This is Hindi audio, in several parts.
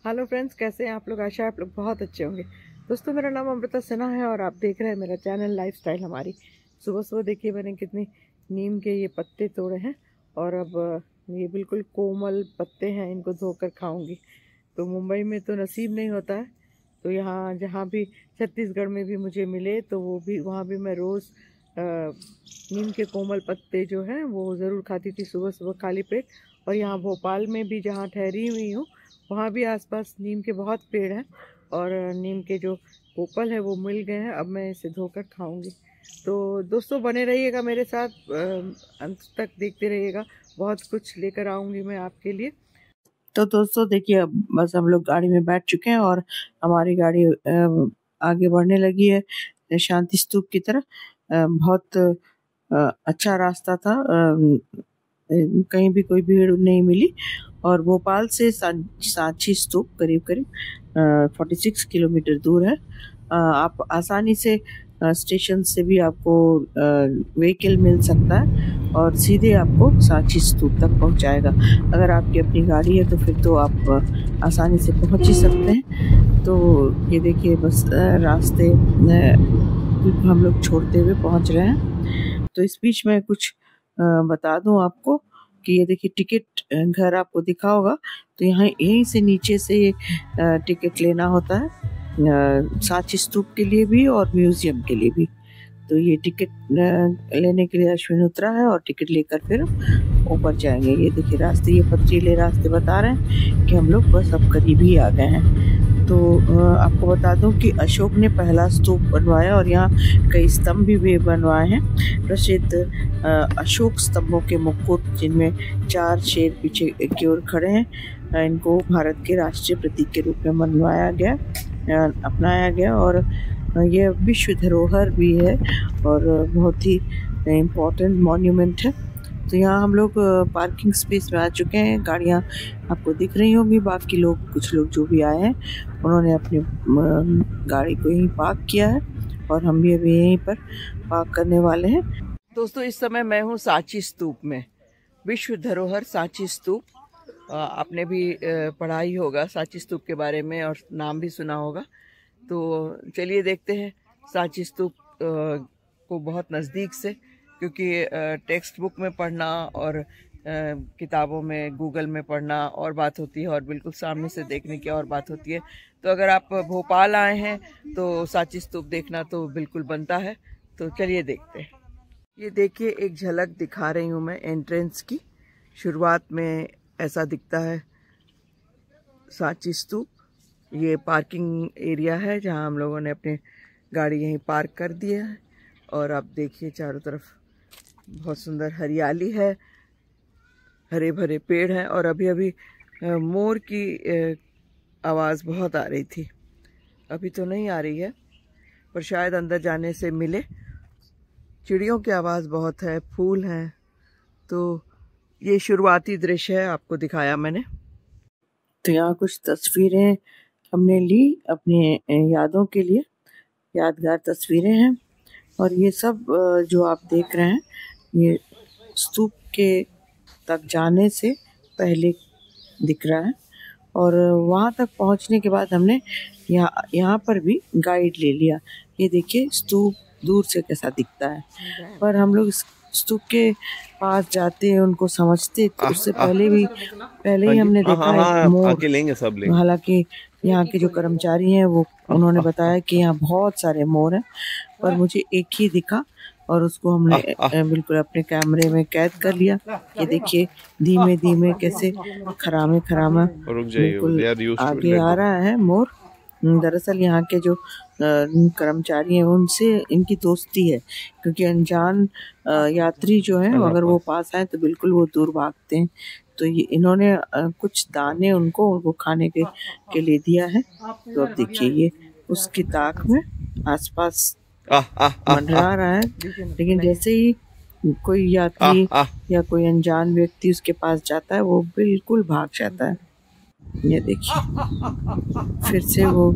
हेलो फ्रेंड्स, कैसे हैं आप लोग। आशा है आप लोग बहुत अच्छे होंगे। दोस्तों, मेरा नाम अमृता सिन्हा है और आप देख रहे हैं मेरा चैनल लाइफस्टाइल हमारी। सुबह सुबह देखिए मैंने कितनी नीम के ये पत्ते तोड़े हैं और अब ये बिल्कुल कोमल पत्ते हैं, इनको धोकर खाऊंगी। तो मुंबई में तो नसीब नहीं होता है, तो यहाँ जहाँ भी छत्तीसगढ़ में भी मुझे मिले तो वो भी वहाँ भी मैं रोज़ नीम के कोमल पत्ते जो हैं वो ज़रूर खाती थी सुबह सुबह खाली पेट। और यहाँ भोपाल में भी जहाँ ठहरी हुई हूँ वहाँ भी आसपास नीम के बहुत पेड़ हैं और नीम के जो कोपल है वो मिल गए हैं। अब मैं इसे धोकर खाऊंगी। तो दोस्तों बने रहिएगा मेरे साथ, अंत तक देखते रहिएगा, बहुत कुछ लेकर आऊँगी मैं आपके लिए। तो दोस्तों देखिए, अब बस हम लोग गाड़ी में बैठ चुके हैं और हमारी गाड़ी आगे बढ़ने लगी है शांति स्तूप की तरफ। बहुत अच्छा रास्ता था, कहीं भी कोई भीड़ नहीं मिली और भोपाल से सांची स्तूप करीब करीब 46 किलोमीटर दूर है। आप आसानी से स्टेशन से भी आपको व्हीकल मिल सकता है और सीधे आपको सांची स्तूप तक पहुंचाएगा। अगर आपकी अपनी गाड़ी है तो फिर तो आप आसानी से पहुंच ही सकते हैं। तो ये देखिए बस रास्ते हम लोग छोड़ते हुए पहुंच रहे हैं। तो इस बीच में कुछ बता दूं आपको कि ये देखिए टिकट घर आपको दिखा होगा, तो यहाँ यहीं से नीचे से टिकट लेना होता है सांची स्तूप के लिए भी और म्यूजियम के लिए भी। तो ये टिकट लेने के लिए अश्विन उतरा है और टिकट लेकर फिर ऊपर जाएंगे। ये देखिए रास्ते, ये पथरीले रास्ते बता रहे हैं कि हम लोग बस अब करीब ही आ गए हैं। तो आपको बता दूं कि अशोक ने पहला स्तूप बनवाया और यहाँ कई स्तंभ भी बनवाए हैं। प्रसिद्ध अशोक स्तंभों के मुकुट, जिनमें 4 शेर पीछे की ओर खड़े हैं, इनको भारत के राष्ट्रीय प्रतीक के रूप में मनवाया गया, अपनाया गया और ये विश्व धरोहर भी है और बहुत ही इम्पोर्टेंट मॉन्यूमेंट है। तो यहाँ हम लोग पार्किंग स्पेस में आ चुके हैं। गाड़ियाँ आपको दिख रही होंगी। बाकी लोग, कुछ लोग जो भी आए हैं उन्होंने अपनी गाड़ी को यहीं पार्क किया है और हम भी अभी यहीं पर पार्क करने वाले हैं। दोस्तों, इस समय मैं हूँ सांची स्तूप में, विश्व धरोहर सांची स्तूप। आपने भी पढ़ा ही होगा सांची स्तूप के बारे में और नाम भी सुना होगा। तो चलिए देखते हैं सांची स्तूप को बहुत नज़दीक से, क्योंकि टेक्स्ट बुक में पढ़ना और किताबों में, गूगल में पढ़ना और बात होती है और बिल्कुल सामने से देखने की और बात होती है। तो अगर आप भोपाल आए हैं तो सांची स्तूप देखना तो बिल्कुल बनता है। तो चलिए देखते हैं। ये देखिए एक झलक दिखा रही हूँ मैं एंट्रेंस की। शुरुआत में ऐसा दिखता है सांची स्तूप। ये पार्किंग एरिया है जहाँ हम लोगों ने अपनी गाड़ी यहीं पार्क कर दिया है और आप देखिए चारों तरफ बहुत सुंदर हरियाली है, हरे भरे पेड़ हैं और अभी अभी मोर की आवाज़ बहुत आ रही थी। अभी तो नहीं आ रही है पर शायद अंदर जाने से मिले। चिड़ियों की आवाज़ बहुत है, फूल हैं। तो ये शुरुआती दृश्य है, आपको दिखाया मैंने। तो यहाँ कुछ तस्वीरें हमने ली अपनी यादों के लिए, यादगार तस्वीरें हैं। और ये सब जो आप देख रहे हैं ये स्तूप के तक जाने से पहले दिख रहा है और वहाँ तक पहुँचने के बाद हमने यहाँ पर भी गाइड ले लिया। ये देखिए स्तूप दूर से कैसा दिखता है, पर हम लोग स्तूप के पास जाते हैं, उनको समझते तो उससे पहले ही हमने देखा है मोर। हालांकि यहाँ के जो कर्मचारी हैं वो उन्होंने बताया कि यहाँ बहुत सारे मोर हैं, पर मुझे एक ही दिखा और उसको हमने बिल्कुल अपने कैमरे में कैद कर लिया। ये देखिए धीमे धीमे कैसे खरामे बिल्कुल आगे आ रहा है मोर। दरअसल यहाँ के जो कर्मचारी हैं उनसे इनकी दोस्ती है, क्योंकि अनजान यात्री जो हैं अगर वो पास आए तो बिल्कुल वो दूर भागते हैं। तो ये इन्होंने कुछ दाने उनको खाने के लिए दिया है। तो अब देखिए ये उसकी ताक में आसपास मंडरा रहा है, लेकिन जैसे ही कोई यात्री या कोई अनजान व्यक्ति उसके पास जाता है वो बिल्कुल भाग जाता है। ये देखिए फिर से वो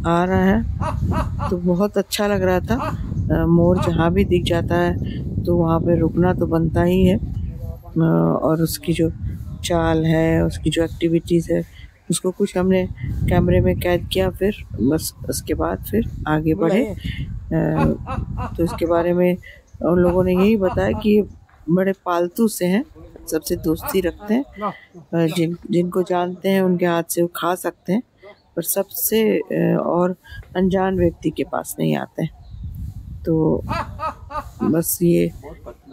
आ रहा है। तो बहुत अच्छा लग रहा था। मोर जहाँ भी दिख जाता है तो वहाँ पे रुकना तो बनता ही है और उसकी जो चाल है, उसकी जो एक्टिविटीज़ है उसको कुछ हमने कैमरे में कैद किया, फिर बस उसके बाद फिर आगे बढ़े। तो इसके बारे में उन लोगों ने यही बताया कि ये बड़े पालतू से हैं, सबसे दोस्ती रखते हैं, जिनको जानते हैं उनके हाथ से वो खा सकते हैं, पर सबसे और अनजान व्यक्ति के पास नहीं आते हैं। तो बस ये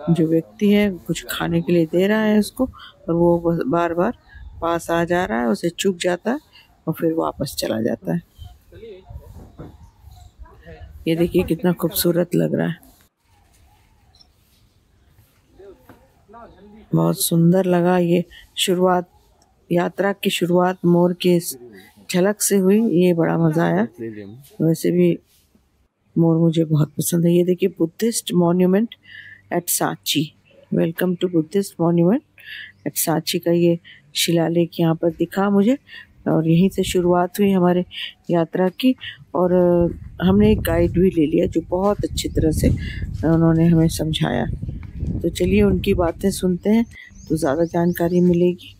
जो व्यक्ति है कुछ खाने के लिए दे रहा है उसको, और वो बार बार पास आ जा रहा है, उसे चुक जाता है और फिर वापस चला जाता है। ये देखिए कितना खूबसूरत लग रहा है, बहुत सुंदर लगा। ये शुरुआत, यात्रा की शुरुआत मोर के झलक से हुई, ये बड़ा मजा आया। वैसे भी मोर मुझे बहुत पसंद है। ये देखिए Buddhist monument at Sanchi. Welcome to Buddhist monument at Sanchi का ये शिलालेख यहाँ पर दिखा मुझे, और यहीं से शुरुआत हुई हमारे यात्रा की। और हमने एक गाइड भी ले लिया जो बहुत अच्छी तरह से उन्होंने हमें समझाया। तो चलिए उनकी बातें सुनते हैं तो ज़्यादा जानकारी मिलेगी।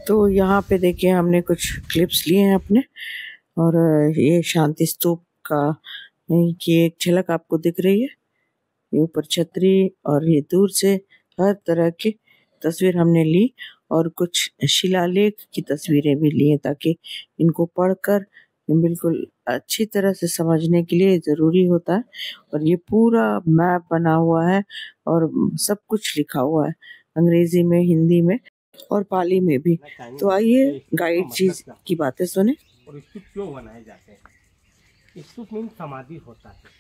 तो यहाँ पे देखिए हमने कुछ क्लिप्स लिए हैं अपने, और ये शांति स्तूप का की एक झलक आपको दिख रही है। ये ऊपर छतरी और ये दूर से हर तरह की तस्वीर हमने ली, और कुछ शिलालेख की तस्वीरें भी ली हैं ताकि इनको पढ़कर बिल्कुल अच्छी तरह से समझने के लिए ज़रूरी होता है। और ये पूरा मैप बना हुआ है और सब कुछ लिखा हुआ है अंग्रेजी में, हिंदी में और पाली में भी। तो आइए गाइड जी की बातें सुने। और स्तूप क्यों बनाए जाते हैं? स्तूप मीन समाधि होता है।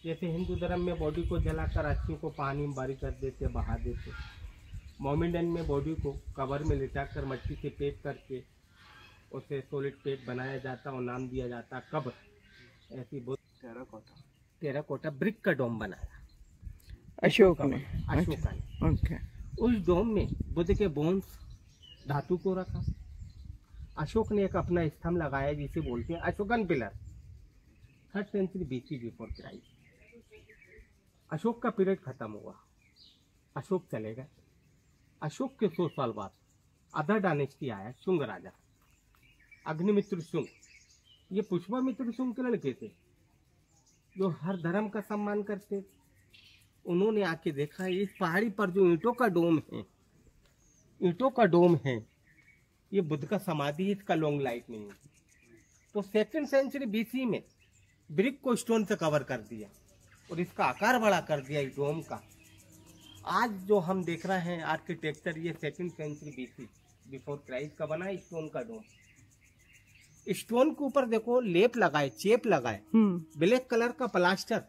जैसे हिंदू धर्म में बॉडी को जलाकर अस्थियों को पानी में बारी कर देते, बहा देते। मोमेडन में बॉडी को कवर में लिटाकर मट्टी से पैक करके उसे सॉलिड पैक बनाया जाता और नाम दिया जाता कब्र। ऐसी बहुत टेराकोटा ब्रिक का डोम बनाया अशोका ने। ओके। उस डोम में बुद्ध के बोन्स धातु को रखा। अशोक ने एक अपना स्तंभ लगाया जिसे बोलते हैं Ashokan pillar. 3rd century BC before Christ. Ashoka का पीरियड खत्म हुआ, अशोक चले गए। अशोक के 100 साल बाद अदर डायनेस्टी आया, शुंग राजा अग्निमित्र शुंग। ये पुष्पमित्र शुंग के लड़के थे जो हर धर्म का सम्मान करते। उन्होंने आके देखा इस पहाड़ी पर जो ईंटों का डोम है, ये बुद्ध का समाधि है, इसका लॉन्ग लाइफ नहीं है। तो 2nd सेंचुरी बीसी में ब्रिक को स्टोन से कवर कर दिया और इसका आकार बड़ा कर दिया इस डोम का। आज जो हम देख रहे हैं आर्किटेक्चर, ये 2nd century BC before Christ का बना स्टोन का डोम। स्टोन के ऊपर देखो लेप लगाए, चेप लगाए, ब्लैक कलर का प्लास्टर।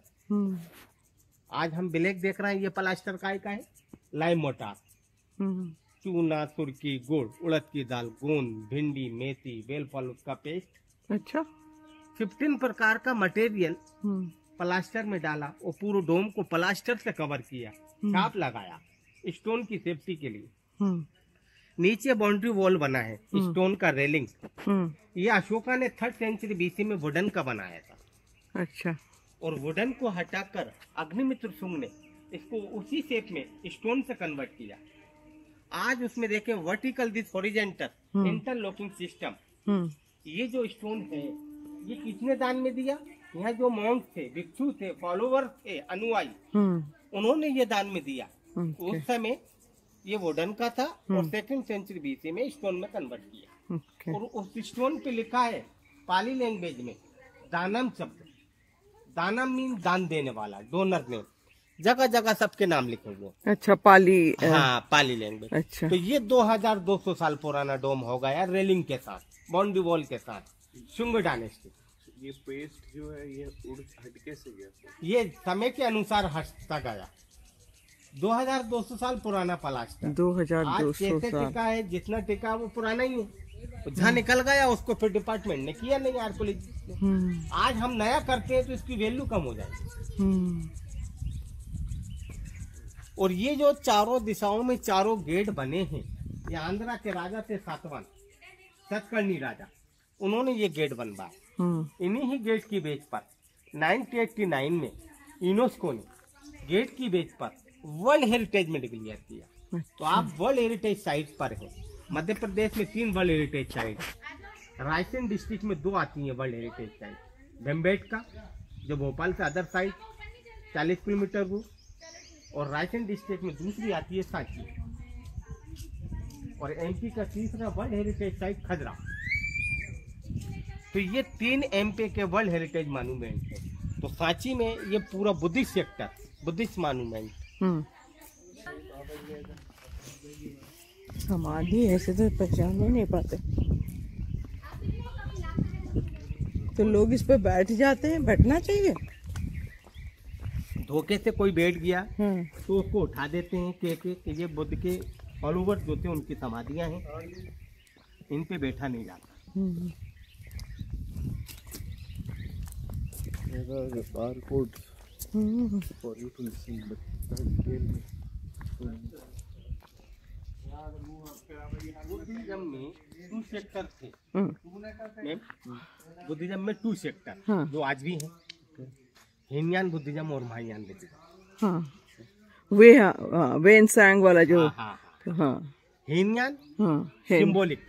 आज हम ब्लैक देख रहे हैं, ये प्लास्टर का है लाइम मोटार, चूना, सुरकी, गुड़, उड़द की दाल, गोंद, भिंडी, मेथी, बेलफल, उसका पेस्ट। अच्छा। 15 प्रकार का मटेरियल प्लास्टर में डाला और पूरे डोम को प्लास्टर से कवर किया, छाप लगाया स्टोन की सेफ्टी के लिए। नीचे बाउंड्री वॉल बना है, स्टोन का रेलिंग। ये अशोका ने 3rd सेंचुरी बीसी में वुडन का बनाया था। अच्छा। और वुडन को हटाकर अग्निमित्र शुंग ने इसको उसी शेप में स्टोन से कन्वर्ट किया। आज उसमें देखें vertical this horizontal interlocking system. ये जो स्टोन है ये किसने दान में दिया? यहाँ जो मॉन्क थे, भिक्षु थे, फॉलोवर थे, अनुयायी, उन्होंने ये दान में दिया। उस समय ये वुडन का था और 2nd सेंचुरी बीसी में स्टोन में कन्वर्ट किया। और उस स्टोन पे लिखा है पाली लैंग्वेज में दानम शब्द। दानम मीन दान देने वाला, डोनर नेम। जगह जगह सबके नाम लिखे हुए। अच्छा, पाली। हाँ, पाली लैंग्वेज। अच्छा। तो ये 2200 साल पुराना डोम हो गया, रेलिंग के साथ, बाउंड्री वॉल के साथ, शुंग डायनेस्टी। ये पेस्ट जो है ये हटके से गया, ये समय के अनुसार हटता गया। 2200 साल पुराना प्लास्टर। 2200 साल टिका है, जितना टिका वो पुराना ही है। जहाँ निकल गया उसको फिर डिपार्टमेंट ने किया नहीं, आर्कोलॉजी। आज हम नया करते हैं तो इसकी वैल्यू कम हो जाएगी। और ये जो चारों दिशाओं में चारों गेट बने हैं, ये आंध्रा के राजा थे सातवान, सतकर्णी राजा, उन्होंने ये गेट बनवाया। इन्हीं ही गेट की बेस पर 1989 में यूनेस्को ने गेट की बेस पर वर्ल्ड हेरिटेज में डिक्लेयर किया। तो आप वर्ल्ड हेरिटेज साइट पर हैं। मध्य प्रदेश में 3 world heritage site, Raisen district में 2 आती हैं वर्ल्ड हेरिटेज साइट। बेम्बेटका जो भोपाल से अदर साइड 40 किलोमीटर दूर, और रायसेन डिस्ट्रिक्ट में दूसरी आती है सांची, और एमपी का तीसरा वर्ल्ड हेरिटेज साइट खजरा। तो ये 3 एमपी के वर्ल्ड हेरिटेज मॉन्यूमेंट है। तो सांची में ये पूरा बुद्धिस्ट सेक्टर, बुद्धिस्ट मॉन्यूमेंट। समाधि ऐसे तो पहचान ही नहीं पाते, तो लोग इस पे बैठ जाते हैं। बैठना चाहिए। धोखे से कोई बैठ गया तो उसको उठा देते हैं कि ये बुद्ध के फॉलोवर्स जो थे उनकी समाधियां हैं, इन पे बैठा नहीं जाता। barcode for you to listen, Buddhism में 2 सेक्टर थे। बुद्धिज्म में 2 सेक्टर जो आज भी हैं, हीनयान बुद्धिज्म और महायान बुद्धिज्म। हाँ, वेन सांग वाला जो। हाँ, हीनयान सिंबॉलिक,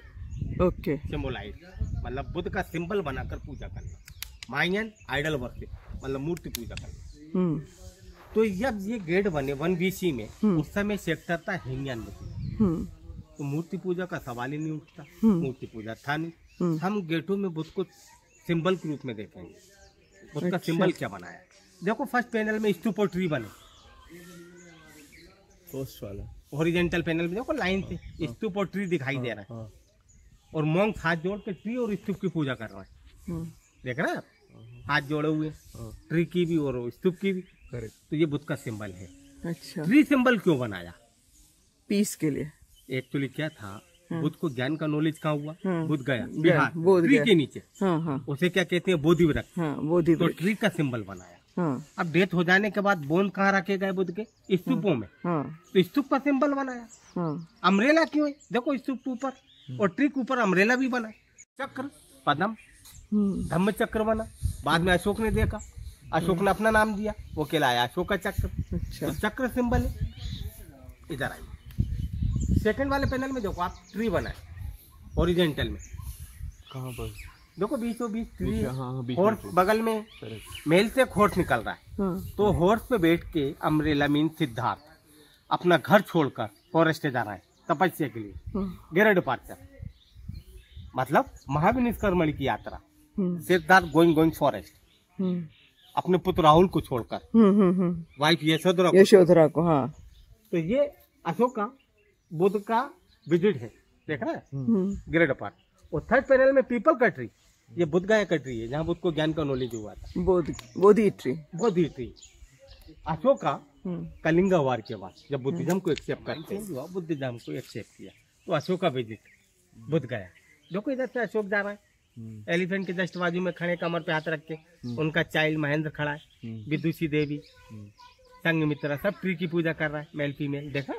ओके, सिंबोलाइज मतलब बुद्ध का सिंबल बनाकर पूजा करना। महायान आइडल वर्शिप मतलब मूर्ति पूजा करना। तो जब ये गेट बने 1 BC में, उस समय सेक्टर था हीनयान बुद्धिज्म। तो मूर्ति पूजा का सवाल ही नहीं उठता, मूर्ति पूजा था नहीं। हम गेटों में बुद्ध को सिंबल के रूप में देखेंगे। बुद्ध का सिंबल क्या बनाया? देखो फर्स्ट पैनल में स्तूप और ट्री बने, फर्स्ट वाला हॉरिजॉन्टल पैनल में देखो लाइन से स्तूप और ट्री दिखाई दे रहा है, और मॉन्क हाथ जोड़ के ट्री और स्तूप की पूजा कर रहा है। देख रहे हैं, हाथ जोड़े हुए, ट्री की भी और स्तूप की भी। तो ये बुद्ध का सिंबल है। अच्छा, ट्री सिंबल क्यों बनाया? पीस के लिए। एक्चुअली क्या था, बुद्ध को ज्ञान का नॉलेज कहाँ हुआ? बुद्ध गया बोध बिहार, ट्री गया के नीचे। हाँ, उसे क्या कहते हैं? बोधि वृक्ष। बोधि तो ट्री का सिंबल बनाया। हाँ, अब डेथ हो जाने के बाद बोन कहाँ रखे गए बुद्ध के? स्तूपों में। तो स्तूप का सिंबल बनाया। अम्ब्रेला क्यों है? देखो स्तूप ऊपर, और ट्री के ऊपर अम्ब्रेला भी बना। चक्र, पद्म, धम्म चक्र बना। बाद में अशोक ने देखा, अशोक ने अपना नाम दिया, वो कहलाया अशोका चक्र। अच्छा, तो चक्र सिंबल है। इधर आइए, सेकंड वाले पैनल में देखो आप ट्री बनाए ओरिजेंटल में। कहाँ पर? देखो बीचों बीच ट्री है। बीच हॉर्स में। बगल में, मेल से हॉर्स निकल रहा है। तो हॉर्स पे बैठ के अम्ब्रेला मीन सिद्धार्थ अपना घर छोड़कर फॉरेस्ट जा रहा है तपस्या के लिए। गेरा डिपार्चर मतलब महाविनिष्कर्मण की यात्रा। सिद्धार्थ गोइंग फॉरेस्ट, अपने पुत्र राहुल को छोड़कर, वाइफ यशोधरा को। हाँ, तो ये अशोका बुद्ध का विजिट है, देख रहे हैं, ग्रेट अपार्ट। और थर्ड पैनल में पीपल का ट्री, ये बुद्ध गया का ट्री है, जहाँ बुद्ध को ज्ञान का नॉलेज हुआ था। बोधि ट्री। अशोका कलिंगा वार के बाद जब बुद्धिज्म को एक्सेप्ट करते हुआ, बुद्धिज्म को एक्सेप्ट किया, तो अशोका विजिट बुद्ध गया। देखो इधर से अशोक जा रहा है, एलिफेंट के जस्ट बाजू में खड़े, कमर पे हाथ रख के। उनका चाइल्ड महेंद्र खड़ा है, विदुषी देवी, संघमित्रा, सब ट्री की पूजा कर रहा है, मेल फीमेल। देखा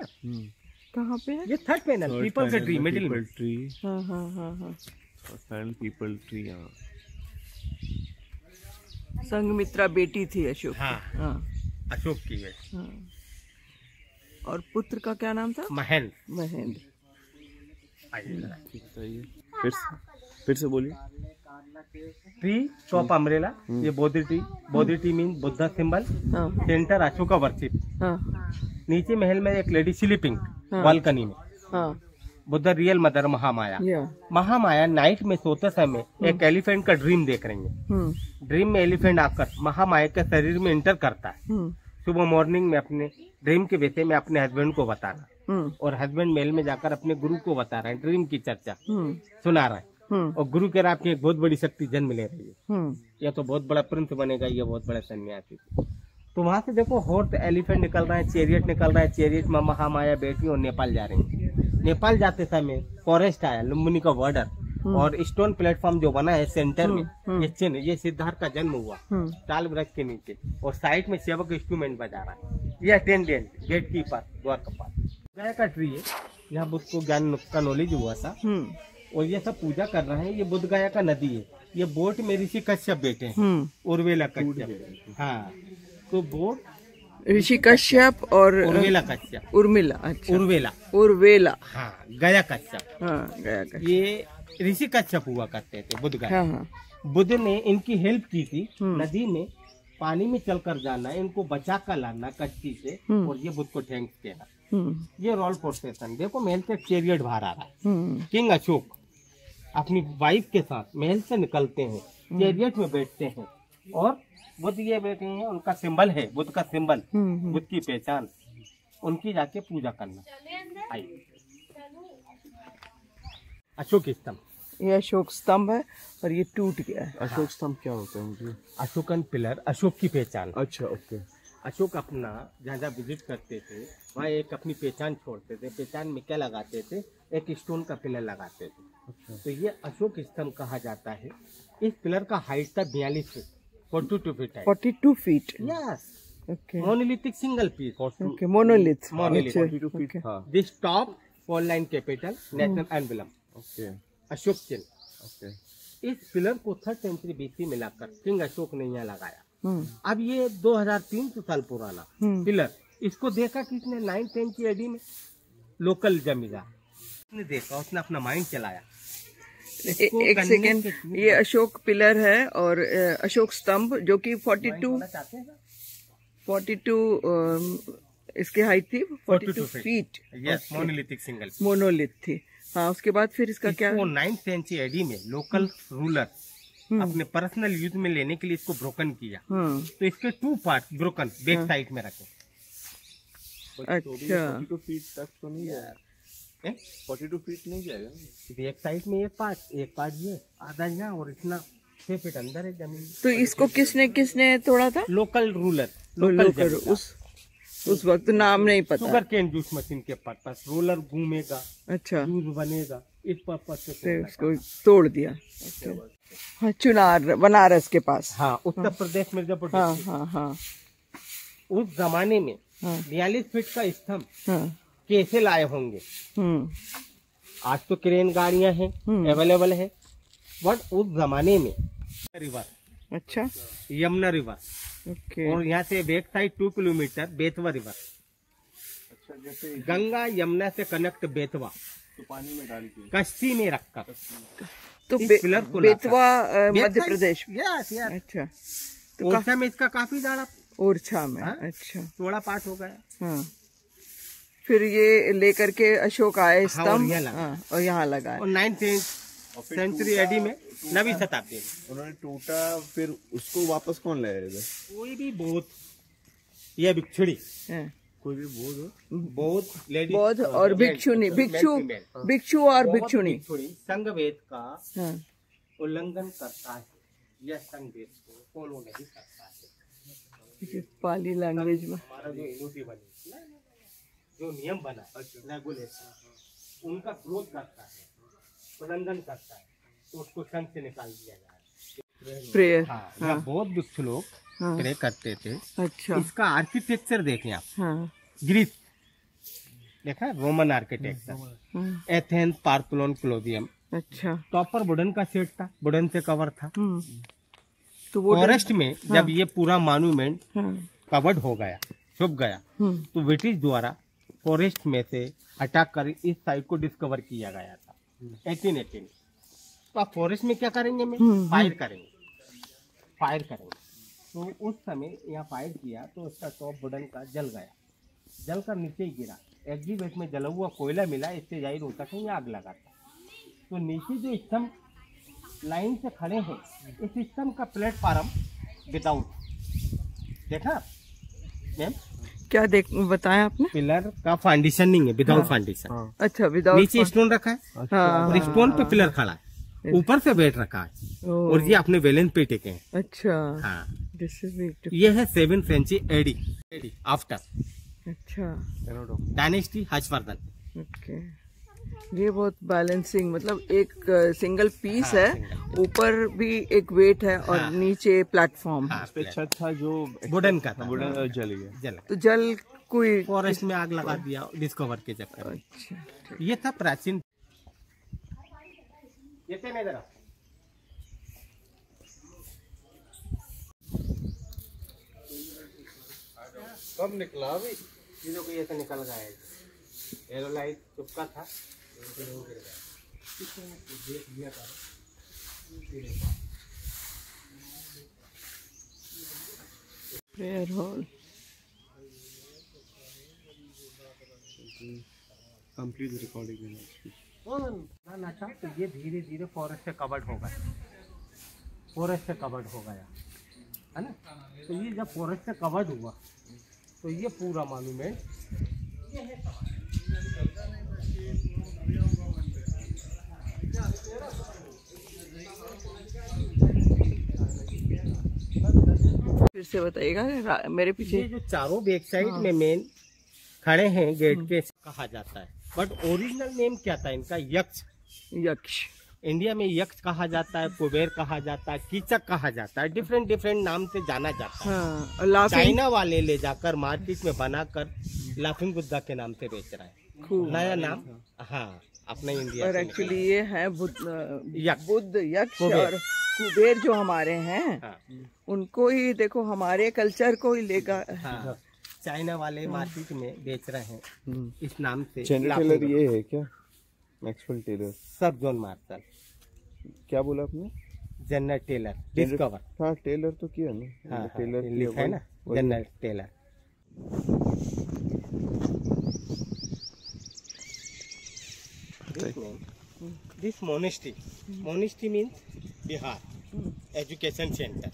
कहाँ पे है? ये थर्ड पैनल, पीपल का ट्री मिडिल में। ट्री, हाँ। पीपल ट्री। संघमित्रा बेटी थी अशोक। हाँ, अशोक की है। और पुत्र का क्या नाम था? महेंद्र। फिर से बोलिए। ट्री टॉप अम्ब्रेला, ये Bodhi tree mean Buddha symbol. Centre Ashoka worship. नीचे महल में एक लेडी स्लीपिंग बालकनी में। Buddha real mother Mahamaya night में सोते समय एक एलिफेंट का ड्रीम देख रही है। ड्रीम में एलिफेंट आकर महामाया के शरीर में एंटर करता है। सुबह मॉर्निंग में अपने ड्रीम के विषय में अपने हस्बैंड को बताना, और हस्बैंड मेल में जाकर अपने गुरु को बता रहा है, ड्रीम की चर्चा सुना रहा है। और गुरु कह रहा है आपकी एक बहुत बड़ी शक्ति जन्म ले रही है, यह तो बहुत बड़ा प्रिंस बनेगा, ये बहुत बड़ा सन्यासी। तो वहां से देखो हॉर्स एलिफेंट निकल रहा है, चैरियट निकल रहा है, चैरियट में महामाया बैठी और नेपाल जा रही है। नेपाल जाते समय फॉरेस्ट आया, लुम्बिनी का बॉर्डर, और स्टोन प्लेटफॉर्म जो बना है सेंटर में, ये चिन्ह, ये सिद्धार्थ का जन्म हुआ ताल वृक्ष के नीचे। और साइड में सेवक इंस्ट्रूमेंट बजा रहा है, ये अटेंडेंट, गेट कीपर, द्वार कपाल। गया का ट्री है, यहाँ बुद्ध को ज्ञान का नॉलेज हुआ था, और ये सब पूजा कर रहे हैं। ये बुद्ध गया का नदी है। ये बोट में ऋषि कश्यप बैठे हैं, उर्वेला कश्यप। हाँ, तो बोट ऋषि कश्यप और उर्मिला कश्यप। उर्मिला, अच्छा उर्वेला, उर्वेला, हाँ गया कश्यप। हाँ गया कश्यप, ये ऋषि कश्यप हुआ करते थे, बुद्ध गया। हाँ हाँ। बुद्ध ने इनकी हेल्प की थी, नदी में पानी में चलकर जाना, इनको बचा कर लाना कश्ती से, और ये बुद्ध को थैंक्स कहना। ये रोल प्रोसेसन देखो, महल से चैरियट बाहर आ रहा है। किंग अशोक अपनी वाइफ के साथ महल से निकलते हैं, चैरियट में बैठते हैं, और बुद्ध ये बैठे हैं, उनका सिंबल है, बुद्ध का सिंबल, बुद्ध की पहचान, उनकी जाके पूजा करना। आइए, अशोक स्तंभ, ये अशोक स्तंभ है और ये टूट गया है। अशोक स्तंभ क्या होता है मुझे? अशोकन पिलर, अशोक की पहचान। अच्छा, ओके। अशोक अपना जहाँ जहाँ विजिट करते थे वहाँ एक अपनी पहचान छोड़ते थे। पहचान में क्या लगाते थे? एक स्टोन का पिलर लगाते थे। अच्छा। तो ये अशोक स्तंभ कहा जाता है। इस पिलर का हाइट था 42 फीट, 42 फीट है। 42 feet, yes, okay monolithic single piece. Okay, monolith, monolith, 42 feet था। This top 4 line capital national emblem, okay Ashok चिन्ह। ओके। इस पिलर को 3rd सेंचुरी बीसी में लाकर किंग अशोक ने यहाँ लगाया। अब ये 2300 साल पुराना पिलर, इसको देखा किसने? 9th सेंचुरी एडी में लोकल जमींदार ने देखा, उसने अपना माइंड चलाया। एक सेकेंड, ये अशोक पिलर है और अशोक स्तंभ जो कि 42 इसकी हाइट थी, 42 feet. Yes, monolithic single monolith थी। हाँ, उसके बाद फिर इसका क्या? 9th सेंचुरी एडी में लोकल रूलर अपने पर्सनल यूज में लेने के लिए इसको ब्रोकन किया। तो इसके 2 पार्ट ब्रोकन बैक साइड में रखे। अच्छा, 42 फीट तक तो नहीं जाएगा? 42 फीट नहीं जाएगा? बैक साइड में एक पार्ट ये आधा यहाँ, और इतना 6 फीट अंदर है जमीन। तो इसको किसने तोड़ा था? लोकल रूलर, लोकल उस वक्त नाम नहीं पता। शुगर केन जूस मशीन के पर्पस, रोलर घूमेगा, अच्छा, जूस बनेगा, इस पर्पस से उसको तोड़ दिया। हाँ, चुनार, बनारस के पास। हाँ, उत्तर प्रदेश मिर्जापुर। हाँ हाँ हाँ। उस जमाने में 42 फीट का स्तंभ हाँ, कैसे लाए होंगे? आज तो क्रेन गाड़ियां हैं, अवेलेबल है, बट उस जमाने में रिवर, अच्छा, यमुना रिवर, ओके, और यहाँ से back side 2 kilometre Betwa river. अच्छा, जैसे गंगा यमुना से कनेक्ट बेतवा, तो पानी में डाल के कश्ती में रखकर तो पिलर को बेतवा मध्य प्रदेश। Yes yes. अच्छा, तो ओरछा में इसका काफी ज्यादा ओरछा में। हाँ? अच्छा, थोड़ा पार्ट हो गया। हाँ, फिर ये लेकर के अशोक आए स्तंभ, हाँ, और यहाँ लगाए। और 9th सेंचुरी एडी में, 9वीं शताब्दी में उन्होंने टूटा, फिर उसको वापस कौन लाएगा? कोई भी बौद्ध या भिक्षुणी, हाँ, कोई भी बौद्ध लेडी, बौद्ध और भिक्षुणी, भिक्षु और भिक्षुणी संघवेद का हाँ, उल्लंघन करता है या संघवेद को फॉलो नहीं करता है। पाली लैंग्वेज में हमारा जो यूनिटी बनी, जो नियम बना, रेगुलेशन, उनका विरोध करता है, उल्लंघन करता है, तो उसको संघ से निकाल दिया जाए। प्रेयर। हाँ, बौद्ध भिक्षु लोग प्रे करते थे। अच्छा, इसका आर्किटेक्चर देखें आप, हाँ, ग्रीस देखा, रोमन आर्किटेक्चर, एथेंस, पार्थेनोन, कोलोसियम। अच्छा, टॉप पर वुडन का सेट था, वुडन से कवर था। तो वो फॉरेस्ट में जब ये पूरा मॉन्यूमेंट कवर्ड हो गया, छुप गया, तो ब्रिटिश द्वारा फॉरेस्ट में से हटा कर इस साइड को डिस्कवर किया गया था 1818। तो आप फॉरेस्ट में क्या करेंगे? में फायर करेंगे। तो उस समय यहाँ फायर किया तो उसका टॉप वुडन का जल गया, जल कर नीचे ही गिरा। एग्जीवेट में जला हुआ कोयला मिला, इससे जाहिर होता है आग लगा था। तो नीचे जो स्तंभ लाइन से खड़े हैं, इस स्तंभ का प्लेटफार्म विदाउट, देखा मैम? क्या बताया आपने? पिलर का फाउंडेशन नहीं है, विदाउट फाउंडेशन। अच्छा, विदाउट, नीचे स्टोन रखा है, और स्टोन पे पिलर खड़ा है, ऊपर से बेड रखा है, और ये अपने बैलेंस पे टेके हैं। अच्छा, हाँ, दिस इज ब्यूटीफुल। ये है 7th सेंचुरी एडी आफ्टर अच्छा, डायनेस्टी हर्षवर्धन। ओके, ये बहुत बैलेंसिंग, मतलब एक सिंगल पीस है, ऊपर भी एक वेट है और नीचे प्लेटफॉर्म है। इस पे छत था जो वुडन का था, वुडन जल गया। तो जल कोई फॉरेस्ट में आग लगा दिया डिस्कवर के चक्कर में। अच्छा, ये था प्राचीन। ये थे मेरा कब निकला अभी? ये देखो ये तो निकल गया है, येलो लाइट चुपका था, देख लिया था। प्रेयर हॉल कंप्लीट रिकॉर्डिंग है। अच्छा, तो ये धीरे धीरे फॉरेस्ट से कवर्ड हो गया, फॉरेस्ट से कवर्ड हो गया है ना। तो ये जब फॉरेस्ट से कवर्ड हुआ तो ये पूरा मॉन्यूमेंट ये है। फिर से बताइएगा मेरे पीछे। ये जो चारों बैक साइड में मेन खड़े हैं गेट के कहा जाता है, बट ओरिजिनल नेम क्या था इनका? यक्ष। यक्ष इंडिया में यक्ष कहा जाता है, कुबेर कहा जाता है, कीचक कहा जाता है, डिफरेंट डिफरेंट नाम से जाना जाता है। हाँ, और लाफिंग चाइना वाले ले जाकर मार्केट में बनाकर लाफिंग बुद्धा के नाम से बेच रहा है, खूब। नया नाम। हाँ, अपने इंडिया और से एक्चुअली ये है यक्ष। बुद्ध यक्ष कुबेर। और कुबेर जो हमारे हैं हाँ, उनको ही देखो, हमारे कल्चर को ही लेगा। हाँ, चाइना वाले मार्केट में बेच रहे हैं इस नाम से। जनरल टेलर ये है क्या? Maxwell Taylor. Sir John Marshall. क्या बोला आपने? General Taylor discover. हाँ, टेलर तो किया ना। हाँ, टेलर लिखा है ना, general Taylor. This monastery means vihar education centre.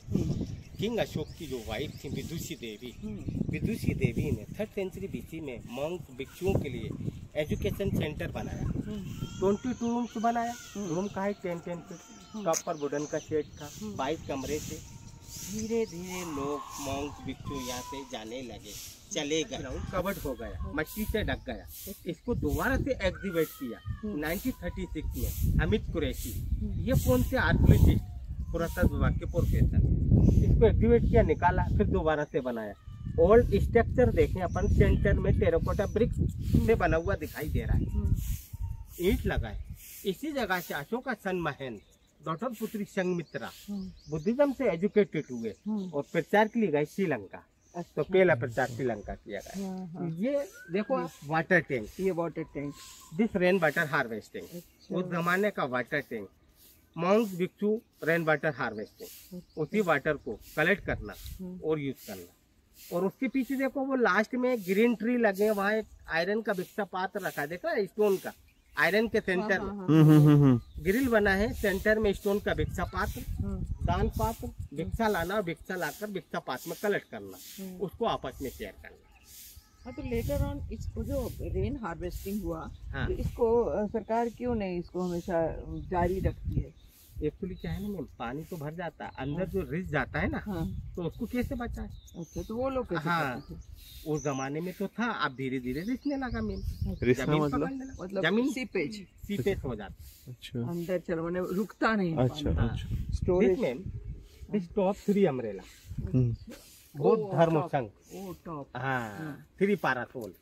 King Ashoka की जो वाइफ थी विदुषी देवी ने 3rd सेंचुरी बीसी में मॉन्क भिक्षुओं के लिए एजुकेशन सेंटर बनाया। 22 रूम्स बनाया। रूम का है 10 फीट, टॉप पर वुडन का शेड था, 22 कमरे थे। धीरे धीरे लोग मॉन्क भिक्षु यहाँ से जाने लगे, चले गए, कवर्ड हो गया, मट्टी से ढक गया। इसको दोबारा से एग्जीबिट किया 1936 में अमित कुरैशी। ये कौन से आर्कियोलॉजिस्ट, पुरातत्व विभाग के प्रोफेसर, इसको एग्जीबिट किया, निकाला, फिर दोबारा से बनाया। ओल्ड स्ट्रक्चर देखें अपन, सेंटर में टेराकोटा ब्रिक्स से बना हुआ दिखाई दे रहा है, ईंट लगा है। इसी जगह से अशोका सन महेंद्र डॉक्टर पुत्री संघमित्रा बुद्धिज्म से एजुकेटेड हुए और प्रचार के लिए गए श्रीलंका। तो पहला प्रचार श्रीलंका किया गया। ये देखो वाटर टैंक, ये water tank, this rain water harvesting, उस जमाने का वाटर टैंक। मॉन्क भिक्षु रेन वाटर हार्वेस्टिंग, उसी वाटर को कलेक्ट करना और यूज करना। और उसके पीछे देखो वो लास्ट में ग्रीन ट्री लगे, वहाँ एक आयरन का भिक्षा पात्र रखा, देखा स्टोन का, आयरन के सेंटर में ग्रिल बना है, सेंटर में स्टोन का भिक्षा पात्र, दान पात्र, भिक्षा लाना और भिक्षा लाकर भिक्षा पात्र में कलेक्ट करना, उसको आपस में शेयर करना। हाँ, तो लेटर ऑन इसको जो रेन हार्वेस्टिंग हुआ, हाँ। तो इसको सरकार क्यों नहीं इसको हमेशा जारी रखती है? एक्चुअली क्या है ना मैम, पानी तो भर जाता है, अंदर जो रिस जाता है ना, हाँ। तो उसको कैसे बचाए? अच्छा, तो वो लोग कैसे हाँ, करते थे? उस जमाने में तो था, अब धीरे धीरे रिसने लगा मैम, रिसना जमीन मतलब? पकड़ने लगा। मतलब जमीन सीपेज सीपेज हो जाता। अच्छा अंदर चलो, मैंने रुकता नहीं है अच्छा पानी। अच्छा। Storage. Ma'am this top 3 umbrella, बौद्ध धर्म संघ, ओ टॉप। हाँ, 3 पारासोल,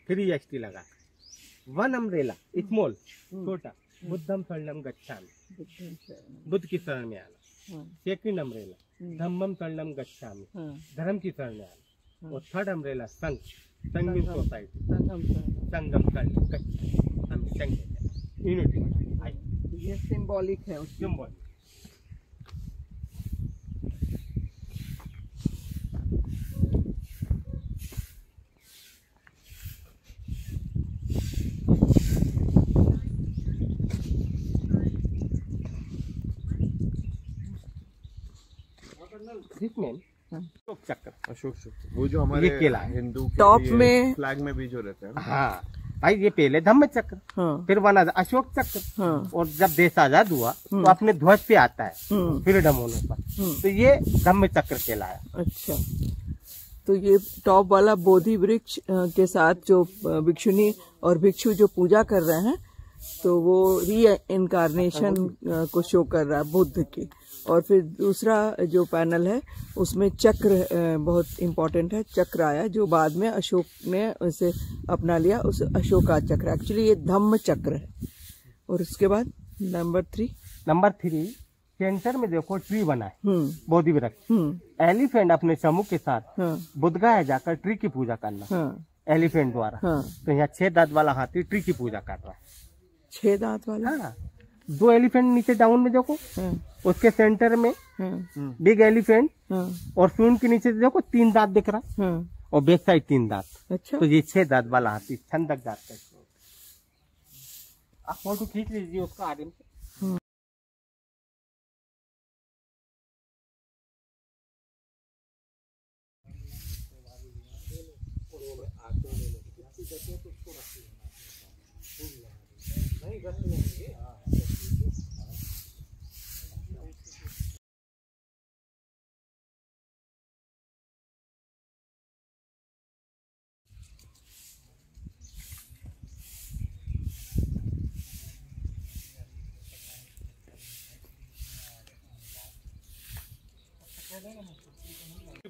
3 एसटी लगा, 1 अम्ब्रेला स्मॉल छोटा, बुद्धम शरणम गच्छामि, बुद्ध की शरण में आना। 2nd अम्ब्रेला धम्मम शरणम गच्छामि, धर्म की शरण में आना। और 3rd अम्ब्रेला संघ, संघ सोसाइटी, संगम शरणम गच्छामि, हम संघ यूनिटी। ये सिंबॉलिक है उसकी। सिंबल। अशोक चक्र, अशोक चक्र, वो जो हमारे ये किला है। हिंदू के टॉप लिए में- फ्लैग में भी जो रहता है ना। हाँ भाई, ये पहले धम्म चक्र, हाँ। फिर बना अशोक चक्र, हाँ। और जब देश आजाद हुआ तो अपने ध्वज पे आता है फ्रीडम होने पर, तो ये धम्म चक्र कहलाया। अच्छा, तो ये टॉप वाला बोधि वृक्ष के साथ जो भिक्षुनी और भिक्षु जो पूजा कर रहे हैं, तो वो री इनकारनेशन को शो कर रहा है बुद्ध की। और फिर दूसरा जो पैनल है उसमें चक्र बहुत इम्पोर्टेंट है, चक्र आया जो बाद में अशोक ने उसे अपना लिया, उस अशोका चक्र। एक्चुअली ये धम्म चक्र है। और उसके बाद नंबर 3, सेंटर में देखो ट्री बना है, हम्म, बोधि वृक्ष। एलिफेंट अपने समूह के साथ हाँ, बुद्धगया जाकर ट्री की पूजा करना, हाँ, एलिफेंट द्वारा। हाँ। तो यहाँ 6 दांत वाला हाथी ट्री की पूजा कर रहा है। 6 दांत वाला। हाँ, 2 एलिफेंट नीचे डाउन में देखो, हाँ, उसके सेंटर में हाँ, बिग एलिफेंट, हाँ, और सूंड के नीचे देखो 3 दांत दिख रहा है, हाँ। और बैक साइड 3 दांत। अच्छा। तो ये 6 दांत वाला हाथी छंदक जात का। आप फोटो खींच लीजिए उसका आगे से।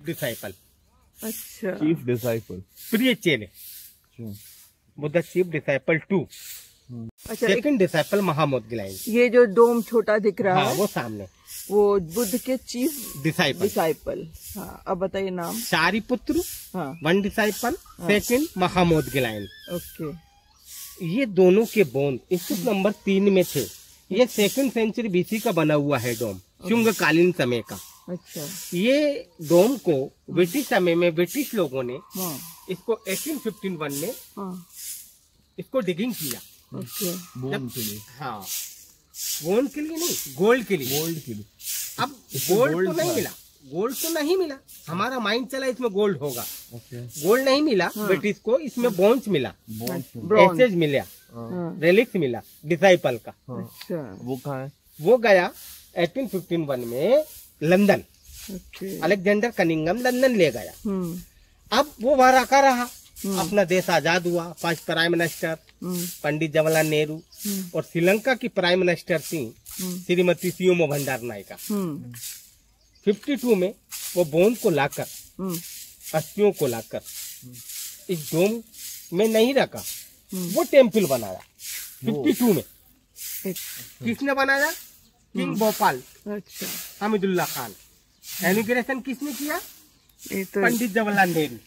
डिसाइपल, अच्छा। Chief disciple. प्रिय चेले, बुद्ध चीफ डिसाइपल 2। अच्छा, सेकंड डिसाइपल महामोद गिलाइन। ये जो डोम छोटा दिख रहा हाँ, है वो सामने वो बुद्ध के चीफ डिसाइपल। डिसाइपल। हाँ, अब बताइए नाम। सारिपुत्र हाँ, 1 डिसाइपल, सेकंड महामोद गिलाइन। ओके। ये दोनों के बोन स्थित नंबर 3 में थे। ये 2nd सेंचुरी बीसी का बना हुआ है डोम, शुंग कालीन समय का। अच्छा। ये डोम को ब्रिटिश समय में ब्रिटिश लोगों ने हाँ, इसको 1851 में हाँ, इसको डिगिंग किया। ओके। बोन के लिए। हाँ, बोन के लिए नहीं, गोल्ड के लिए। गोल्ड के लिए। अब इसमें गोल्ड gold तो नहीं था। मिला, गोल्ड तो नहीं मिला। हमारा माइंड चला इसमें गोल्ड होगा, ओके। गोल्ड नहीं मिला। हाँ। ब्रिटिश को इसमें बोन्स मिला, बोन। ब्रॉन्ज। एसेज मिला, हाँ, रेलिक्स मिला डिसाइपल का। अच्छा, वो कहाँ है? वो गया 1851 में London, okay. Alexander Cunningham London ले गया। हम्म, अब वो वहाँ रखा रहा, अपना देश आजाद हुआ। First prime minister Pandit Jawaharlal Nehru, और श्रीलंका की प्राइम मिनिस्टर थी श्रीमती सियोमो भंडार नायका। 52 में वो बोन को लाकर, अस्थियों को लाकर इस डोम में नहीं रखा, वो टेम्पल बनाया 52 में। किसने बनाया? किंग भोपाल अच्छा, हमीदुल्लाह खान। एमिग्रेशन किसने किया? ये तो पंडित जवाहरलाल नेहरू।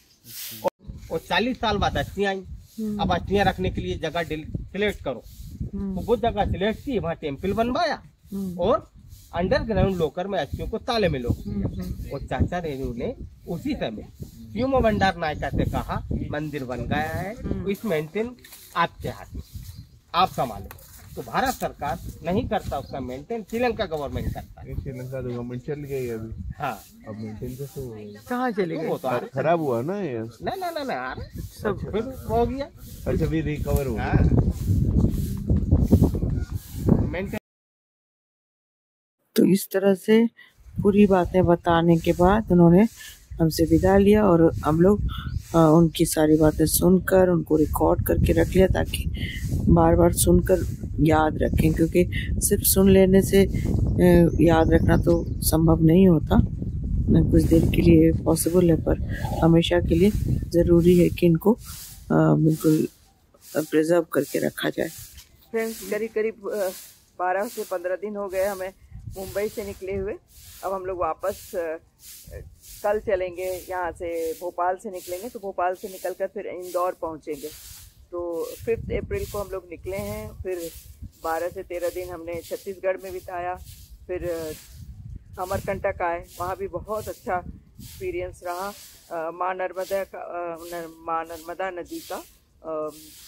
और 40 साल बाद अस्थियां आई। अब अस्थियां रखने के लिए जगह सिलेक्ट करो, तो वो जगह सिलेक्ट की, वहाँ टेम्पल बनवाया, और अंडरग्राउंड लोकर में अस्थियों को ताले में लो। और चाचा नेहरू ने उसी समय सियोमो भंडार नायका से कहा, मंदिर बन गया है, इस मेंटेन आपके हाथ में, आप संभालो। तो भारत सरकार नहीं करता उसका मेंटेन, श्रीलंका गवर्नमेंट करता है। श्रीलंका तो गवर्नमेंट चल गई है अभी। हाँ, अब मेंटेन कैसे होगा? कहाँ चले तो गए? वो तो खराब हुआ ना ये। ना सब फिर हो गया। अच्छा, भी रिकवर हो गया। हाँ, मेंटेन। तो इस तरह से पूरी बातें बताने के बाद उन्होंने हमसे विदा लिया, और हम लोग उनकी सारी बातें सुनकर उनको रिकॉर्ड करके रख लिया, ताकि बार बार सुनकर याद रखें, क्योंकि सिर्फ सुन लेने से याद रखना तो संभव नहीं होता। कुछ देर के लिए पॉसिबल है, पर हमेशा के लिए ज़रूरी है कि इनको बिल्कुल प्रिजर्व करके रखा जाए। फ्रेंड्स, करीब करीब 12 से 15 दिन हो गए हमें मुंबई से निकले हुए। अब हम लोग वापस कल चलेंगे, यहाँ से भोपाल से निकलेंगे, तो भोपाल से निकलकर फिर इंदौर पहुँचेंगे। तो 5 अप्रैल को हम लोग निकले हैं। फिर 12 से 13 दिन हमने छत्तीसगढ़ में बिताया। फिर अमरकंटक आए, वहाँ भी बहुत अच्छा एक्सपीरियंस रहा। माँ नर्मदा नदी का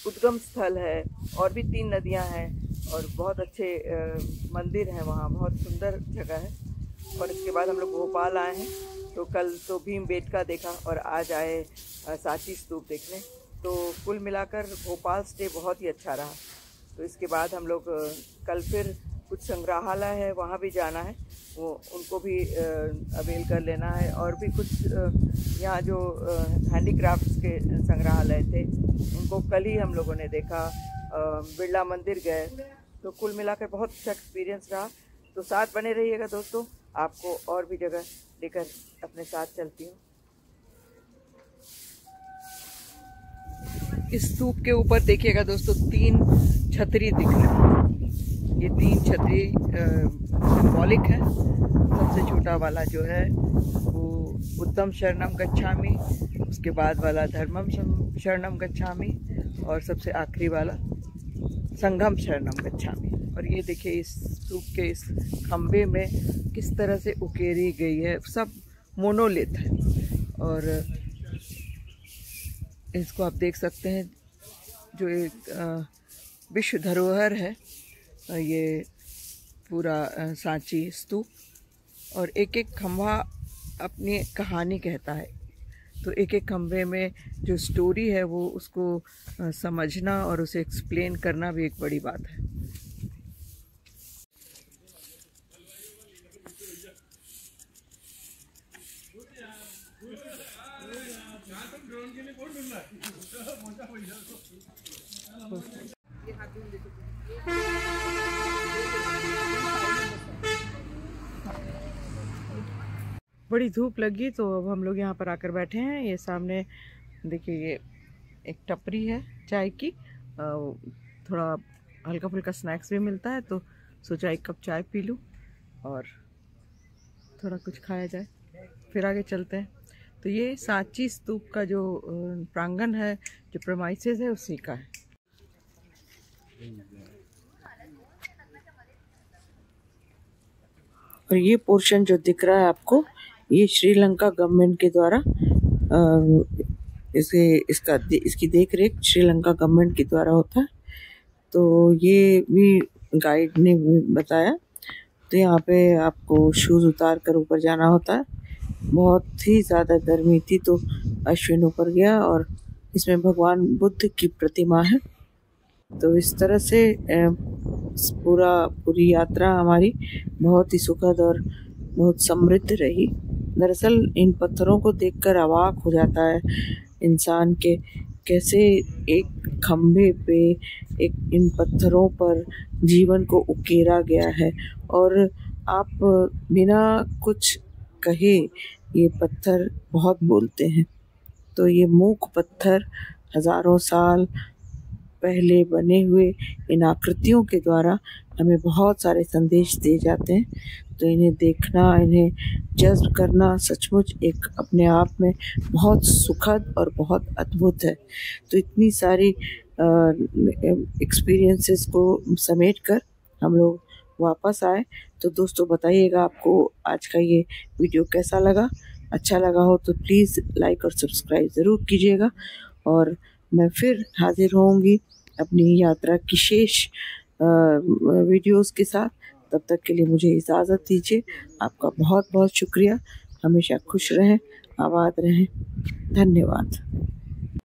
उद्गम स्थल है, और भी 3 नदियाँ हैं, और बहुत अच्छे मंदिर हैं वहाँ, बहुत सुंदर जगह है। और इसके बाद हम लोग भोपाल आए हैं, तो कल तो भीमबेटका देखा, और आज आए सांची स्तूप देखने। तो कुल मिलाकर भोपाल स्टे बहुत ही अच्छा रहा। तो इसके बाद हम लोग कल फिर कुछ संग्रहालय है, वहाँ भी जाना है, वो उनको भी अवेल कर लेना है। और भी कुछ यहाँ जो हैंडीक्राफ्ट्स के संग्रहालय थे, उनको कल ही हम लोगों ने देखा। बिरला मंदिर गए। तो कुल मिलाकर बहुत अच्छा एक्सपीरियंस रहा। तो साथ बने रहिएगा दोस्तों, आपको और भी जगह लेकर अपने साथ चलती हूँ। इस स्तूप के ऊपर देखिएगा दोस्तों, 3 छतरी दिख रही है। ये 3 छतरी सिंबॉलिक है। सबसे छोटा वाला जो है वो बुद्धम शरणम गच्छामि, उसके बाद वाला धर्मम शरणम गच्छामि और सबसे आखिरी वाला संघम शरणम गच्छामि। और ये देखिए इस स्तूप के इस खम्भे में किस तरह से उकेरी गई है, सब मोनोलिथ है। और इसको आप देख सकते हैं जो एक विश्व धरोहर है ये पूरा सांची स्तूप। और एक एक खंभा अपनी कहानी कहता है, तो एक एक खंभे में जो स्टोरी है वो उसको समझना और उसे एक्सप्लेन करना भी एक बड़ी बात है। बड़ी धूप लगी तो अब हम लोग यहाँ पर आकर बैठे हैं। ये सामने देखिए ये एक टपरी है चाय की, थोड़ा हल्का फुल्का स्नैक्स भी मिलता है, तो सोचा एक कप चाय पी लूँ और थोड़ा कुछ खाया जाए, फिर आगे चलते हैं। तो ये सांची स्तूप का जो प्रांगण है, जो प्रेमाइसेस है, उसी का है। और ये पोर्शन जो दिख रहा है आपको, ये श्रीलंका गवर्नमेंट के द्वारा इसकी देख रेख श्रीलंका गवर्नमेंट के द्वारा होता है। तो ये भी गाइड ने भी बताया। तो यहाँ पे आपको शूज़ उतार कर ऊपर जाना होता है। बहुत ही ज़्यादा गर्मी थी तो अश्विन ऊपर गया और इसमें भगवान बुद्ध की प्रतिमा है। तो इस तरह से पूरी यात्रा हमारी बहुत ही सुखद और बहुत समृद्ध रही। दरअसल इन पत्थरों को देखकर अवाक हो जाता है इंसान के कैसे एक खम्भे पे इन पत्थरों पर जीवन को उकेरा गया है। और आप बिना कुछ कहे ये पत्थर बहुत बोलते हैं। तो ये मूक पत्थर हज़ारों साल पहले बने हुए इन आकृतियों के द्वारा हमें बहुत सारे संदेश दे जाते हैं। तो इन्हें देखना, इन्हें जज्ब करना सचमुच एक अपने आप में बहुत सुखद और बहुत अद्भुत है। तो इतनी सारी एक्सपीरियंसेस को समेट कर हम लोग वापस आए। तो दोस्तों बताइएगा आपको आज का ये वीडियो कैसा लगा। अच्छा लगा हो तो प्लीज़ लाइक और सब्सक्राइब ज़रूर कीजिएगा। और मैं फिर हाजिर होंगी अपनी यात्रा की शेष वीडियोस के साथ। तब तक के लिए मुझे इजाज़त दीजिए। आपका बहुत बहुत शुक्रिया। हमेशा खुश रहें, आबाद रहें। धन्यवाद।